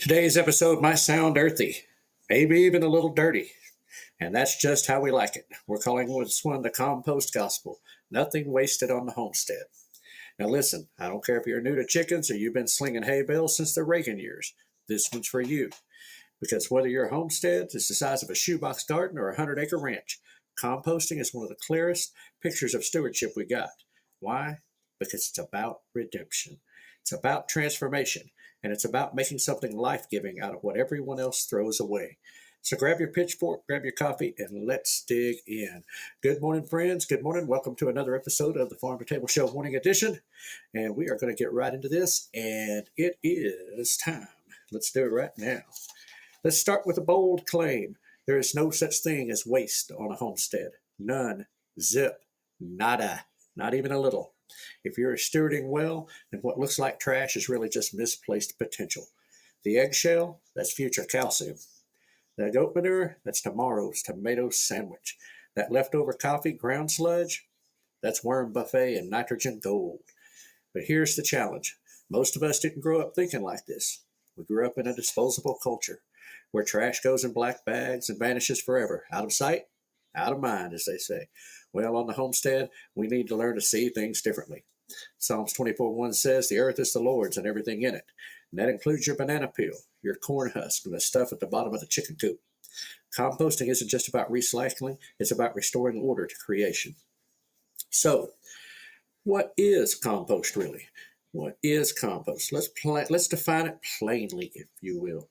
Today's episode might sound earthy, maybe even a little dirty, and that's just how we like it. We're calling this one the Compost Gospel. Nothing wasted on the homestead. Now listen, I don't care if you're new to chickens or you've been slinging hay bales since the Reagan years. This one's for you. Because whether your homestead is the size of a shoebox garden or a 100-acre ranch, composting is one of the clearest pictures of stewardship we got. Why? Because it's about redemption. It's about transformation. And it's about making something life-giving out of what everyone else throws away. So grab your pitchfork, grab your coffee, and let's dig in. Good morning, friends. Good morning. Welcome to another episode of the Farm to Table Show Morning Edition. And we are going to get right into this, and it is time. Let's do it right now. Let's start with a bold claim. There is no such thing as waste on a homestead. None. Zip. Nada. Not even a little. If you're stewarding well, then what looks like trash is really just misplaced potential. The eggshell, that's future calcium. The goat manure, that's tomorrow's tomato sandwich. That leftover coffee ground sludge, that's worm buffet and nitrogen gold. But here's the challenge. Most of us didn't grow up thinking like this. We grew up in a disposable culture where trash goes in black bags and vanishes forever. Out of sight, out of mind, as they say. Well, on the homestead, we need to learn to see things differently. Psalms 24:1 says, the earth is the Lord's and everything in it. And that includes your banana peel, your corn husk, and the stuff at the bottom of the chicken coop. Composting isn't just about recycling, it's about restoring order to creation. So, what is compost really? What is compost? Let's define it plainly, if you will.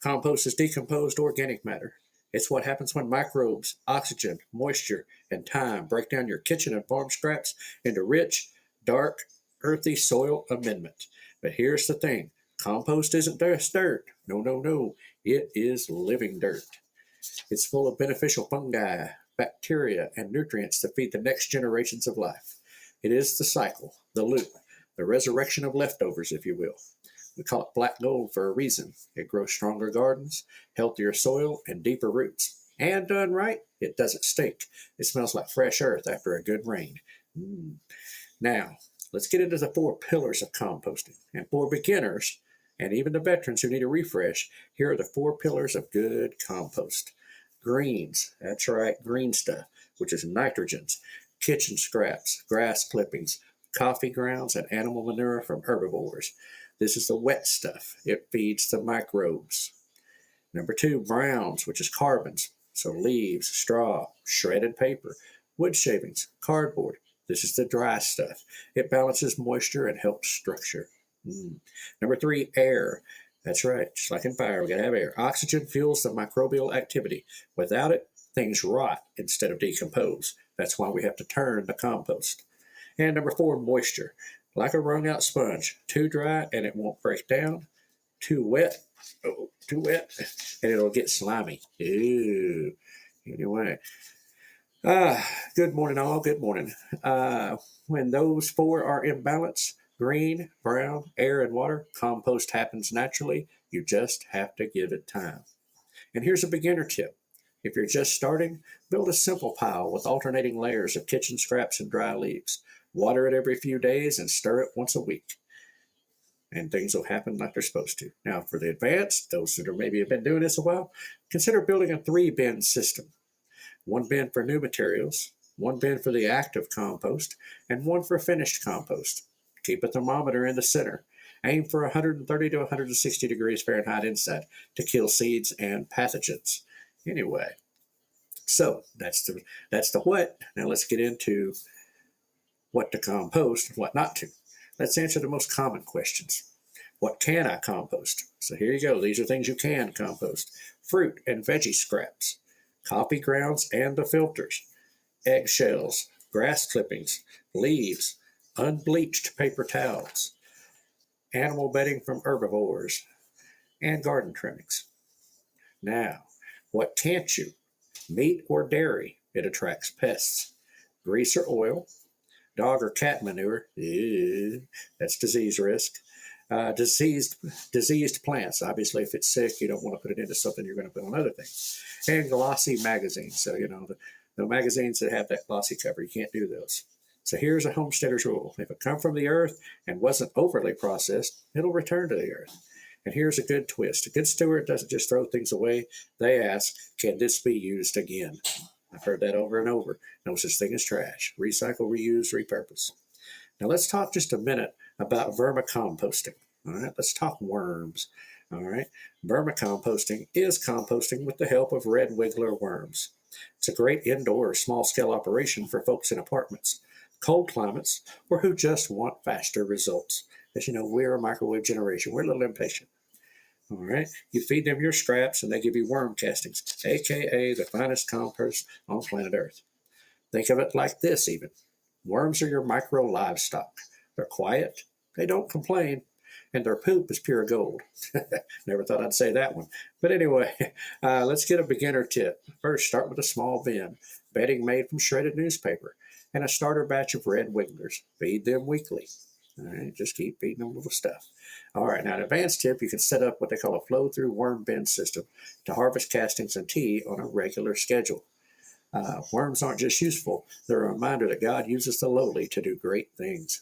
Compost is decomposed organic matter. It's what happens when microbes, oxygen, moisture, and time break down your kitchen and farm scraps into rich, dark, earthy soil amendment. But here's the thing. Compost isn't just dirt. No. It is living dirt. It's full of beneficial fungi, bacteria, and nutrients to feed the next generations of life. It is the cycle, the loop, the resurrection of leftovers, if you will. We call it black gold for a reason. It grows stronger gardens, healthier soil, and deeper roots. And done right, it doesn't stink. It smells like fresh earth after a good rain. Now, let's get into the 4 pillars of composting. And for beginners, and even the veterans who need a refresh, here are the 4 pillars of good compost. Greens, that's right, green stuff, which is nitrogens, kitchen scraps, grass clippings, coffee grounds, and animal manure from herbivores. This is the wet stuff. It feeds the microbes. Number 2, browns, which is carbons. So leaves, straw, shredded paper, wood shavings, cardboard. This is the dry stuff. It balances moisture and helps structure. Number 3, air. That's right, just like in fire, we gotta have air. Oxygen fuels the microbial activity. Without it, things rot instead of decompose. That's why we have to turn the compost. And number 4, moisture. Like a wrung out sponge. Too dry and it won't break down. Too wet, and it'll get slimy. Ew. Anyway. Good morning all, good morning. When those 4 are in balance, green, brown, air, and water, compost happens naturally. You just have to give it time. And here's a beginner tip. If you're just starting, build a simple pile with alternating layers of kitchen scraps and dry leaves. Water it every few days and stir it once a week. And things will happen like they're supposed to. Now, for the advanced, those that maybe have been doing this a while, consider building a 3-bin system. 1 bin for new materials, 1 bin for the active compost, and 1 for finished compost. Keep a thermometer in the center. Aim for 130 to 160 degrees Fahrenheit inside to kill seeds and pathogens. Anyway, so that's the what. Now let's get into what to compost and what not to. Let's answer the most common questions. What can I compost? So here you go. These are things you can compost. Fruit and veggie scraps, coffee grounds and the filters, eggshells, grass clippings, leaves, unbleached paper towels, animal bedding from herbivores, and garden trimmings. Now, what can't you? Meat or dairy, it attracts pests. Grease or oil, dog or cat manure, that's disease risk. Diseased plants, obviously if it's sick, you don't want to put it into something you're going to put on other things. And glossy magazines, so the magazines that have that glossy cover, you can't do those. So here's a homesteader's rule. If it come from the earth and wasn't overly processed, it'll return to the earth. And here's a good twist. A good steward doesn't just throw things away. They ask, can this be used again? I've heard that over and over. No such thing as trash. Recycle, reuse, repurpose. Now let's talk just a minute about vermicomposting. All right, let's talk worms. All right, vermicomposting is composting with the help of red wiggler worms. It's a great indoor small-scale operation for folks in apartments, cold climates, or who just want faster results. As you know, we're a microwave generation. We're a little impatient. All right, you feed them your scraps and they give you worm castings, aka the finest compost on planet Earth. Think of it like this even. Worms are your micro livestock. They're quiet, they don't complain, and their poop is pure gold. Never thought I'd say that one. But anyway, let's get a beginner tip. First, start with a small bin, bedding made from shredded newspaper, and a starter batch of red wigglers. Feed them weekly. All right, just keep feeding them little stuff. All right, now an advanced tip, you can set up what they call a flow-through worm bin system to harvest castings and tea on a regular schedule. Worms aren't just useful, they're a reminder that God uses the lowly to do great things.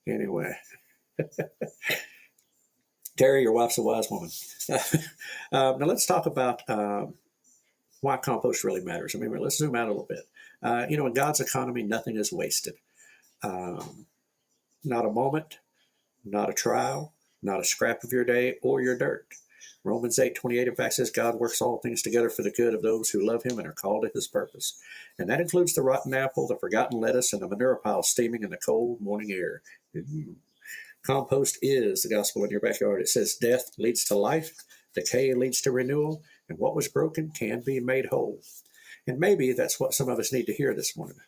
Anyway, Terry, your wife's a wise woman. Now let's talk about why compost really matters. I mean, let's zoom out a little bit. In God's economy, nothing is wasted. Not a moment, not a trial, not a scrap of your day or your dirt. Romans 8:28 in fact says God works all things together for the good of those who love him and are called to his purpose. And that includes the rotten apple, the forgotten lettuce, and the manure pile steaming in the cold morning air. Compost is the gospel in your backyard. It says death leads to life, decay leads to renewal, and what was broken can be made whole. And maybe that's what some of us need to hear this morning.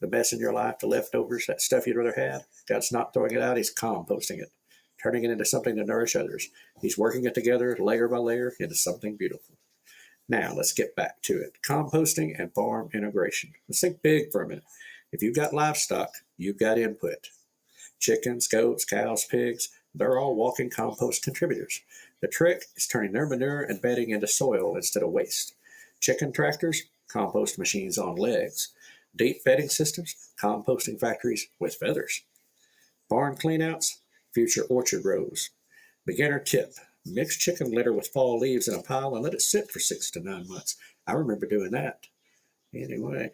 The mess in your life, the leftovers, that stuff you'd rather have, God's not throwing it out, he's composting it, turning it into something to nourish others. He's working it together layer by layer into something beautiful. Now, let's get back to it. Composting and farm integration. Let's think big for a minute. If you've got livestock, you've got input. Chickens, goats, cows, pigs, they're all walking compost contributors. The trick is turning their manure and bedding into soil instead of waste. Chicken tractors, compost machines on legs. Deep bedding systems, composting factories with feathers. Barn cleanouts, future orchard rows. Beginner tip, mix chicken litter with fall leaves in a pile and let it sit for 6 to 9 months. I remember doing that. Anyway,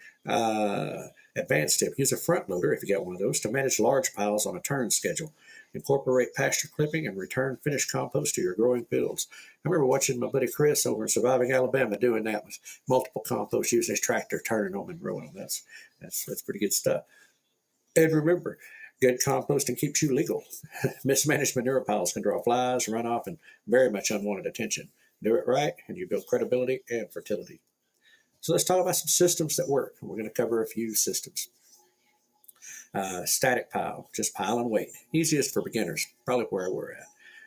advanced tip, use a front loader, if you got one of those, to manage large piles on a turn schedule. Incorporate pasture clipping and return finished compost to your growing fields. I remember watching my buddy Chris over in Surviving Alabama doing that with multiple compost using his tractor, turning them and growing them. That's pretty good stuff. And remember, good composting keeps you legal. Mismanaged manure piles can draw flies, runoff, and very much unwanted attention. Do it right, and you build credibility and fertility. So let's talk about some systems that work. We're going to cover a few systems. Static pile, just pile and wait. Easiest for beginners, probably where we're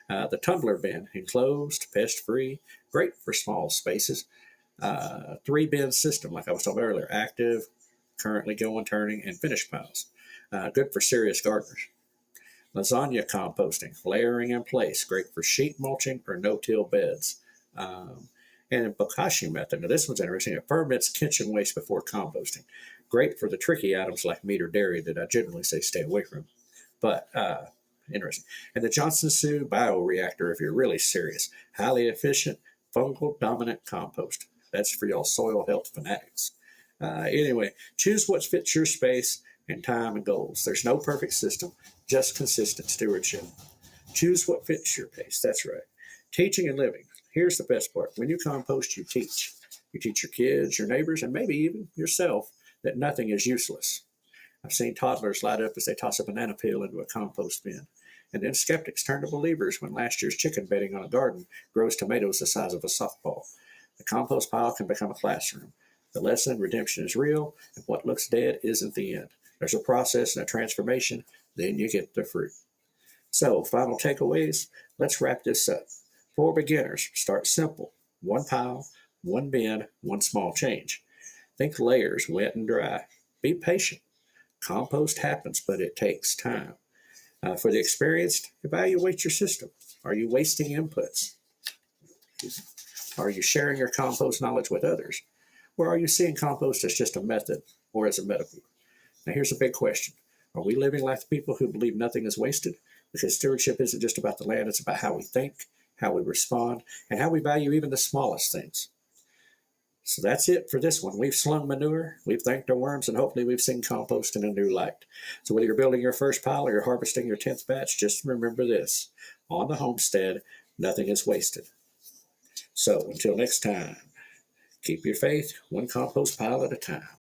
at. The tumbler bin, enclosed, pest-free, great for small spaces. 3-bin system, like I was talking about earlier, active, currently going, turning, and finished piles. Good for serious gardeners. Lasagna composting, layering in place, great for sheet mulching or no-till beds. And bokashi method, now this one's interesting. It ferments kitchen waste before composting. Great for the tricky items like meat or dairy that I generally say stay away from. But interesting. And the Johnson-Su bioreactor, if you're really serious. Highly efficient, fungal dominant compost. That's for y'all soil health fanatics. Anyway, choose what fits your space and time and goals. There's no perfect system, just consistent stewardship. Choose what fits your pace. That's right. Teaching and living. Here's the best part. When you compost, you teach. You teach your kids, your neighbors, and maybe even yourself that nothing is useless. I've seen toddlers light up as they toss a banana peel into a compost bin. And then skeptics turn to believers when last year's chicken bedding on a garden grows tomatoes the size of a softball. The compost pile can become a classroom. The lesson, redemption is real, and what looks dead isn't the end. There's a process and a transformation, then you get the fruit. So, final takeaways, let's wrap this up. For beginners, start simple. 1 pile, 1 bin, 1 small change. Think layers, wet and dry. Be patient. Compost happens, but it takes time. For the experienced, evaluate your system. Are you wasting inputs? Are you sharing your compost knowledge with others? Or are you seeing compost as just a method or as a metaphor? Now here's a big question. Are we living like the people who believe nothing is wasted? because stewardship isn't just about the land, it's about how we think, how we respond, and how we value even the smallest things. So that's it for this one. We've slung manure, we've thanked our worms, and hopefully we've seen compost in a new light. So whether you're building your first pile or you're harvesting your 10th batch, just remember this. On the homestead, nothing is wasted. So until next time, keep your faith, one compost pile at a time.